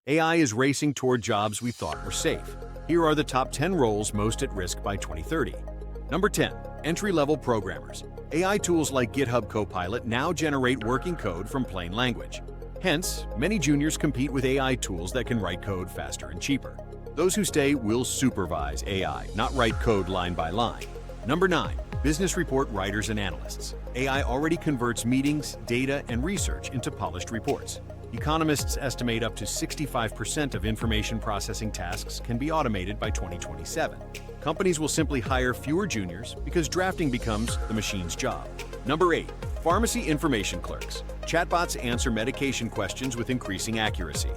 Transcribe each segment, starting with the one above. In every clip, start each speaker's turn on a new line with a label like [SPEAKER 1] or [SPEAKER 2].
[SPEAKER 1] AI is racing toward jobs we thought were safe. Here are the top 10 roles most at risk by 2030. Number 10. Entry-level programmers. AI tools like GitHub Copilot now generate working code from plain language. Hence, many juniors compete with AI tools that can write code faster and cheaper. Those who stay will supervise AI, not write code line by line. Number 9. Business report writers and analysts. AI already converts meetings, data, and research into polished reports. Economists estimate up to 65% of information processing tasks can be automated by 2027. Companies will simply hire fewer juniors because drafting becomes the machine's job. Number 8. Pharmacy information clerks. Chatbots answer medication questions with increasing accuracy.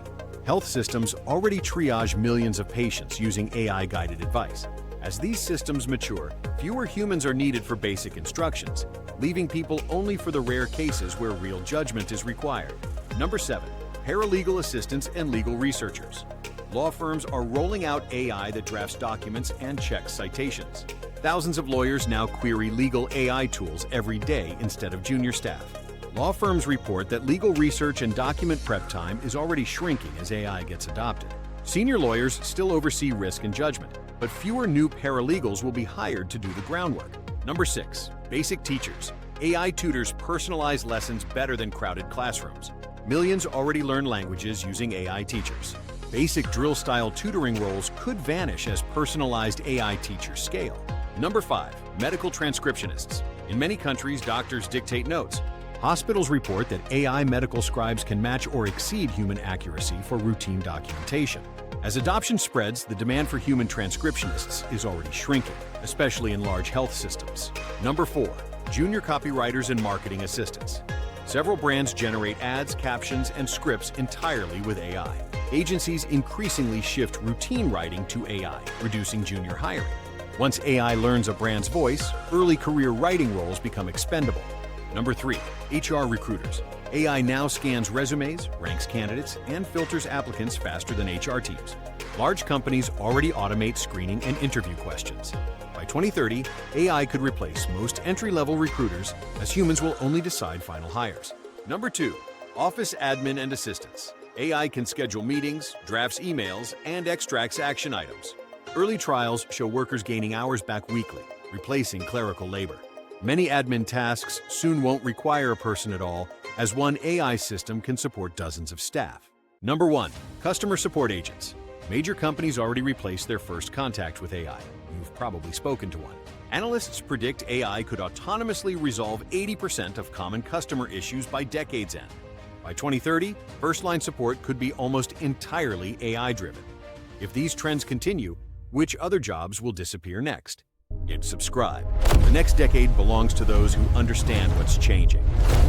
[SPEAKER 1] Health systems already triage millions of patients using AI-guided advice. As these systems mature, fewer humans are needed for basic instructions, leaving people only for the rare cases where real judgment is required. Number 7. Paralegal assistants and legal researchers. Law firms are rolling out AI that drafts documents and checks citations. Thousands of lawyers now query legal AI tools every day instead of junior staff. Law firms report that legal research and document prep time is already shrinking as AI gets adopted. Senior lawyers still oversee risk and judgment, but fewer new paralegals will be hired to do the groundwork. Number 6. Basic teachers. AI tutors personalize lessons better than crowded classrooms. Millions already learn languages using AI teachers. Basic drill-style tutoring roles could vanish as personalized AI teachers scale. Number 5. Medical transcriptionists. In many countries, doctors dictate notes. Hospitals report that AI medical scribes can match or exceed human accuracy for routine documentation. As adoption spreads, the demand for human transcriptionists is already shrinking, especially in large health systems. Number 4. Junior copywriters and marketing assistants. Several brands generate ads, captions, and scripts entirely with AI. Agencies increasingly shift routine writing to AI, reducing junior hiring. Once AI learns a brand's voice, early career writing roles become expendable. Number 3. HR recruiters. AI now scans resumes, ranks candidates, and filters applicants faster than HR teams. Large companies already automate screening and interview questions. By 2030, AI could replace most entry-level recruiters as humans will only decide final hires. Number 2. Office admin and assistants. AI can schedule meetings, drafts emails, and extracts action items. Early trials show workers gaining hours back weekly, replacing clerical labor. Many admin tasks soon won't require a person at all, as one AI system can support dozens of staff. Number 1. Customer support agents. Major companies already replaced their first contact with AI. You've probably spoken to one. Analysts predict AI could autonomously resolve 80% of common customer issues by decade's end. By 2030, first-line support could be almost entirely AI-driven. If these trends continue, which other jobs will disappear next? Hit subscribe. The next decade belongs to those who understand what's changing.